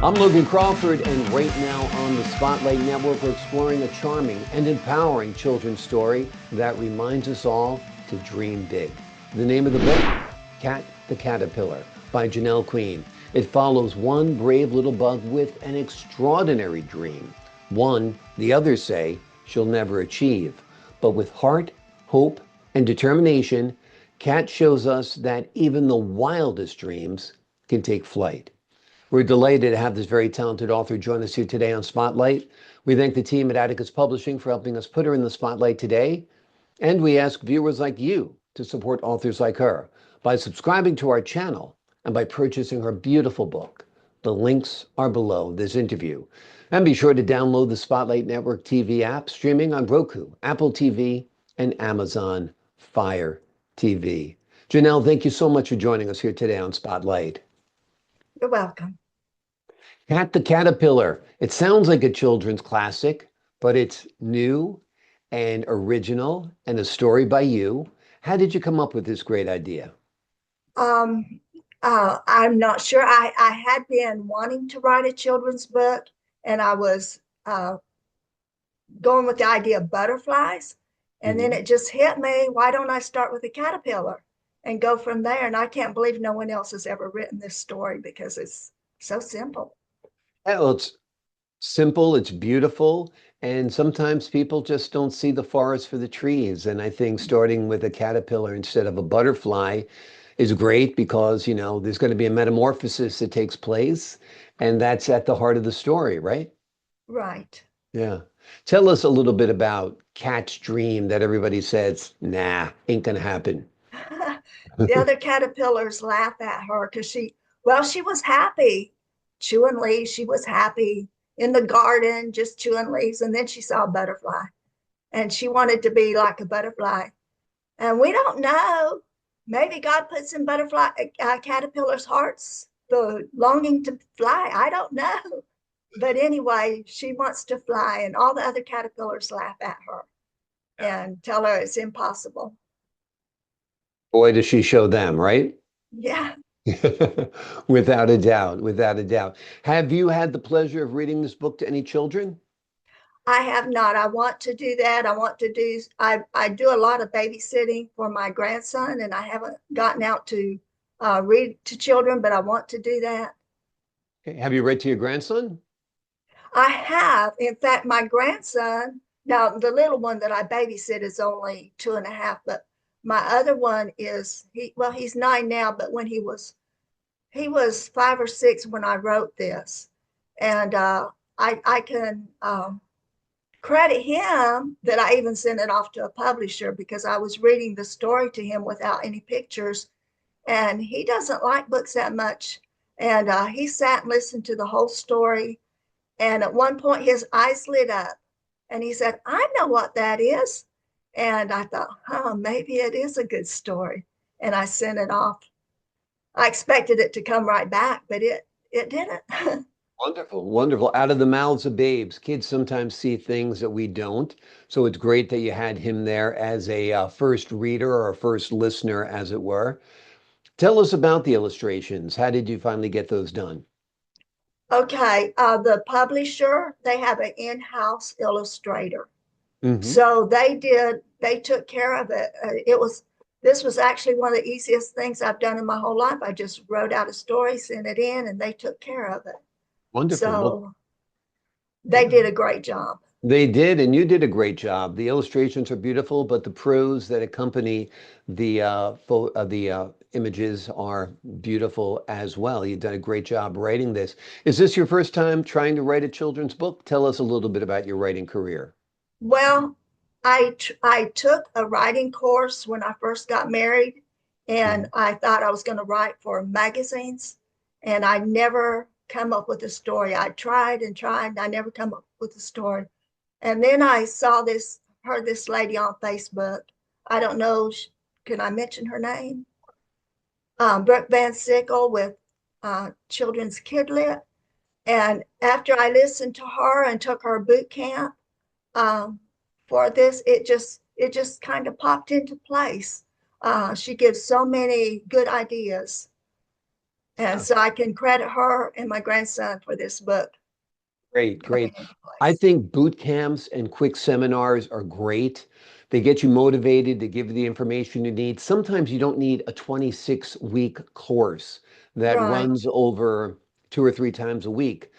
I'm Logan Crawford, and right now on the Spotlight Network, we're exploring a charming and empowering children's story that reminds us all to dream big. The name of the book, Cat the Caterpillar by Janell Queen. It follows one brave little bug with an extraordinary dream, one the others say she'll never achieve. But with heart, hope, and determination, Cat shows us that even the wildest dreams can take flight. We're delighted to have this very talented author join us here today on Spotlight. We thank the team at Atticus Publishing for helping us put her in the spotlight today. And we ask viewers like you to support authors like her by subscribing to our channel and by purchasing her beautiful book. The links are below this interview. And be sure to download the Spotlight Network TV app streaming on Roku, Apple TV, and Amazon Fire TV. Janell, thank you so much for joining us here today on Spotlight. You're welcome. Cat the Caterpillar. It sounds like a children's classic, but it's new and original and a story by you. How did you come up with this great idea? Um, I'm not sure. I had been wanting to write a children's book, and I was going with the idea of butterflies. And then it just hit me, why don't I start with a caterpillar and go from there? And I can't believe no one else has ever written this story because it's so simple. Well, it's simple, it's beautiful, and sometimes people just don't see the forest for the trees. And I think starting with a caterpillar instead of a butterfly is great because, there's going to be a metamorphosis that takes place, and that's at the heart of the story, right? Right. Yeah. Tell us a little bit about Cat's dream that everybody says, nah, ain't gonna happen. The other caterpillars laugh at her because she was happy chewing leaves. She was happy in the garden, just chewing leaves. And then she saw a butterfly and she wanted to be like a butterfly. And we don't know. Maybe God puts in butterfly caterpillars' hearts the longing to fly. I don't know. But anyway, she wants to fly, and all the other caterpillars laugh at her and tell her it's impossible. Boy, does she show them, right? Yeah. Without a doubt, without a doubt. Have you had the pleasure of reading this book to any children? I have not. I want to do that. I do a lot of babysitting for my grandson, and I haven't gotten out to read to children, but I want to do that. Okay. Have you read to your grandson? I have. In fact, my grandson, now the little one that I babysit is only 2.5, but my other one he's 9 now, but when he was 5 or 6 when I wrote this. And I can credit him that I even sent it off to a publisher because I was reading the story to him without any pictures. And he doesn't like books that much. And he sat and listened to the whole story. And at one point, his eyes lit up and he said, I know what that is. And I thought, maybe it is a good story. And I sent it off. I expected it to come right back, but it didn't. Wonderful, wonderful. Out of the mouths of babes. Kids sometimes see things that we don't. So it's great that you had him there as a first reader or a first listener, as it were. Tell us about the illustrations. How did you finally get those done? Okay, the publisher, they have an in-house illustrator. Hmm. So they took care of it. This was actually one of the easiest things I've done in my whole life. I just wrote out a story, sent it in, and they took care of it. Wonderful. Well, So they did a great job. they did, and you did a great job. The illustrations are beautiful, but the prose that accompany the images are beautiful as well. You've done a great job writing this. Is this your first time trying to write a children's book? Tell us a little bit about your writing career. Well, I took a writing course when I first got married, and Mhm. I thought I was going to write for magazines, and I never come up with a story. I tried and tried, and I never come up with a story. And then I heard this lady on Facebook. I don't know, can I mention her name? Brooke Van Sickle with Children's Kidlit. And after I listened to her and took her boot camp, um, for this, it just kind of popped into place. She gives so many good ideas. And Yeah. so I can credit her and my grandson for this book Great, coming great. into I place. think boot camps and quick seminars are great. They get you motivated, they give you the information you need. Sometimes you don't need a 26-week course that Right, runs over 2 or 3 times a week.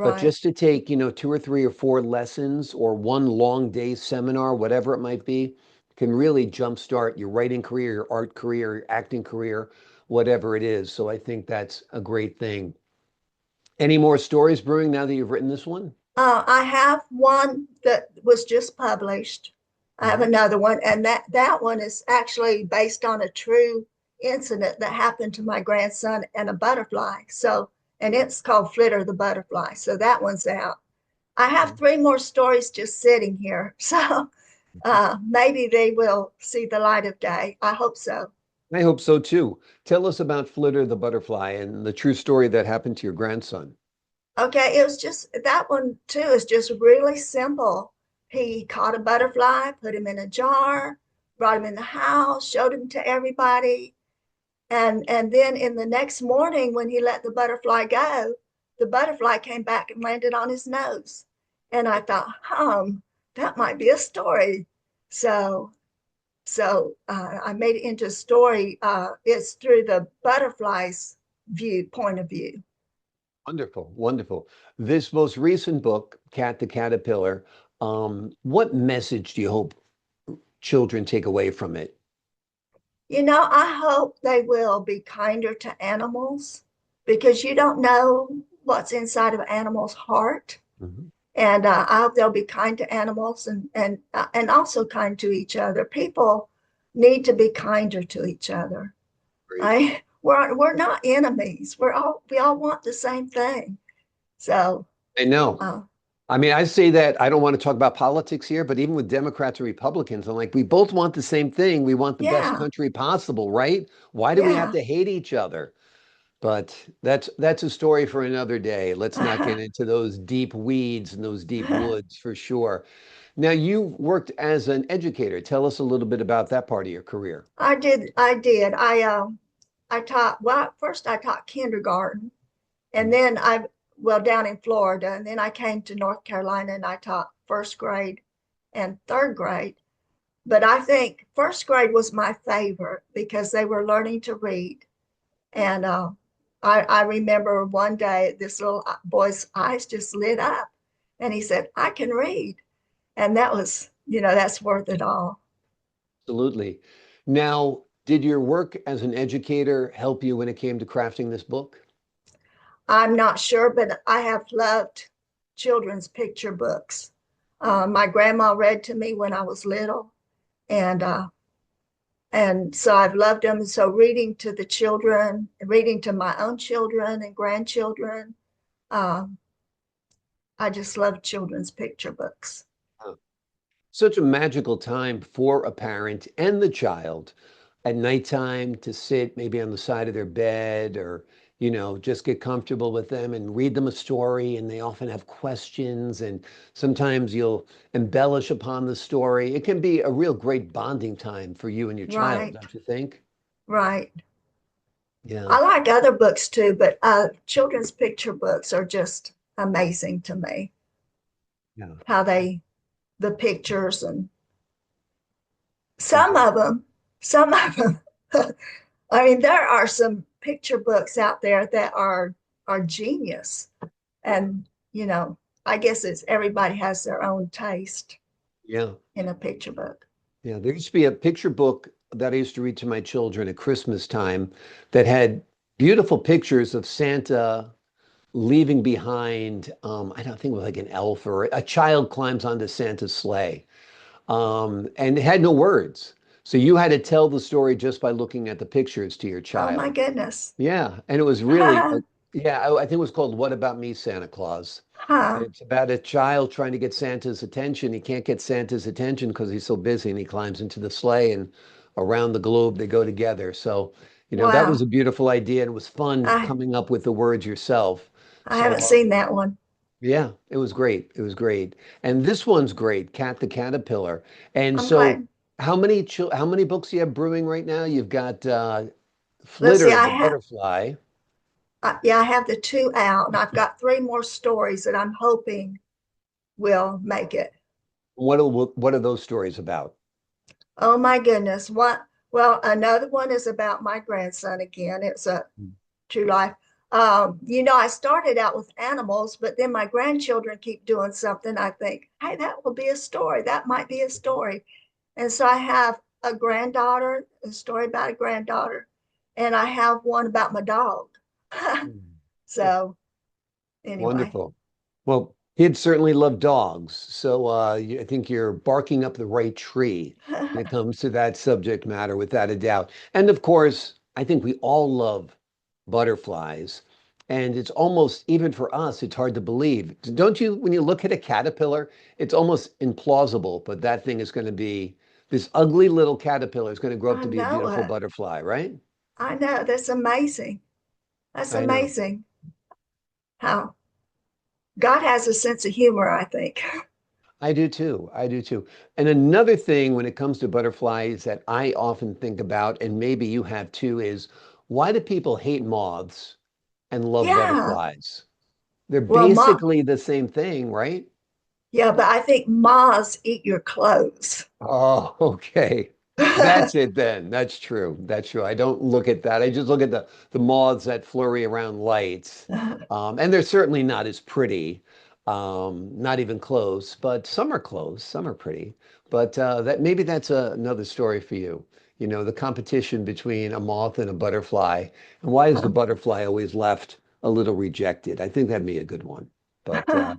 But right. just to take, 2 or 3 or 4 lessons or one long day seminar, whatever it might be, can really jumpstart your writing career, your art career, your acting career, whatever it is. So I think that's a great thing. Any more stories brewing now that you've written this one? I have one that was just published. I have Mhm. another one, and that one is actually based on a true incident that happened to my grandson and a butterfly. So, and it's called Flitter the Butterfly. So that one's out. I have three more stories just sitting here. So maybe they will see the light of day. I hope so. I hope so too. Tell us about Flitter the butterfly and the true story that happened to your grandson. Okay, it was just that one too is just really simple. He caught a butterfly, put him in a jar, brought him in the house, showed him to everybody, and then in the next morning when he let the butterfly go, the butterfly came back and landed on his nose. And I thought, that might be a story. So I made it into a story. It's through the butterfly's point of view. Wonderful, wonderful. This most recent book, Cat the Caterpillar, what message do you hope children take away from it? I hope they will be kinder to animals because you don't know what's inside of an animal's heart. Mhm. And I hope they'll be kind to animals and also kind to each other. People need to be kinder to each other. Great. We're not enemies. We all want the same thing. So I know. uh, I mean, I say that I don't want to talk about politics here, but even with Democrats or Republicans, I'm like, we both want the same thing. We want the best yeah, country possible, right? Why do we have yeah. to hate each other? But that's a story for another day. Let's not get into those deep weeds and those deep woods for sure. Now, you worked as an educator. Tell us a little bit about that part of your career. I did. I taught, well, first I taught kindergarten. And Mhm. then well, down in Florida, and then I came to North Carolina and I taught first grade and third grade. But I think first grade was my favorite because they were learning to read. And I remember one day this little boy's eyes just lit up and he said, I can read. And that was, that's worth it all. Absolutely. Now, did your work as an educator help you when it came to crafting this book? I'm not sure, but I have loved children's picture books. My grandma read to me when I was little, and so I've loved them. So reading to the children, reading to my own children and grandchildren, um, I just love children's picture books. Such a magical time for a parent and the child at nighttime to sit maybe on the side of their bed or, just get comfortable with them and read them a story. And they often have questions, and sometimes you'll embellish upon the story. It can be a real great bonding time for you and your child, Right, don't you think? right. Yeah. I like other books too, but children's picture books are just amazing to me. Yeah. How the pictures and some of Exactly. them, some of them. I mean, there are some picture books out there that are genius, and I guess it's everybody has their own taste Yeah. in a picture book. Yeah. There used to be a picture book that I used to read to my children at Christmas time that had beautiful pictures of Santa leaving behind, I don't think it was like an elf or a child climbs onto Santa's sleigh, and it had no words. So you had to tell the story just by looking at the pictures to your Oh my child. goodness. Yeah, and it was really, yeah, I think it was called "What About Me, Santa Claus?" And Huh. it's about a child trying to get Santa's attention. He can't get Santa's attention because he's so busy, and he climbs into the sleigh, and around the globe they go together. So, that was Wow. a beautiful idea, and it was fun I coming up with the words yourself. I haven't So, seen that one. yeah, it was great. It was great. And this one's great, Cat the Caterpillar. And I'm so glad. how many books do you have brewing right now? You've got Let's see, Flitter the Butterfly. Yeah, I have the two out, and I've got three more stories that I'm hoping will make it. What are those stories about? Oh my goodness. What? Well, another one is about my grandson again. It's a true life. I started out with animals, but then my grandchildren keep doing something. I think, hey, that will be a story. That might be a story. And so I have a granddaughter, a story about a granddaughter, and I have one about my dog. So anyway. Wonderful. Well, kids certainly love dogs. So I think you're barking up the right tree when it comes to that subject matter, without a doubt. And of course, I think we all love butterflies. And it's almost, even for us, it's hard to believe. Don't you, when you look at a caterpillar, it's almost implausible, but that thing is going to be, this ugly little caterpillar is going to grow up I to be a know beautiful it. butterfly, right? I know. That's amazing. That's I know. amazing how God has a sense of humor, I think. I do too. I do too. And another thing when it comes to butterflies that I often think about, and maybe you have too, is why do people hate moths and love Yeah. butterflies? They're Well, basically the same thing, right? yeah, but I think moths eat your clothes. Oh, okay. That's it then. That's true. That's true. I don't look at that. I just look at the moths that flurry around lights. And they're certainly not as pretty, not even close, but some are close, some are pretty. But that maybe that's another story for you. You know, the competition between a moth and a butterfly. And why is the butterfly always left a little rejected? I think that'd be a good one. But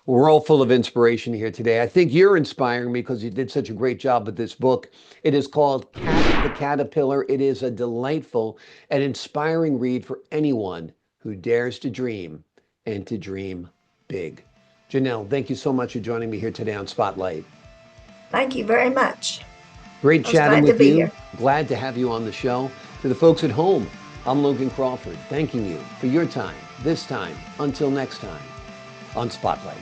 we're all full of inspiration here today. I think you're inspiring me because you did such a great job with this book. It is called Cat the Caterpillar. It is a delightful and inspiring read for anyone who dares to dream and to dream big. Janelle, thank you so much for joining me here today on Spotlight. Thank you very much. Great I was chatting glad to with be you. here. Glad to have you on the show. To the folks at home, I'm Logan Crawford, thanking you for your time, this time, until next time on Spotlight.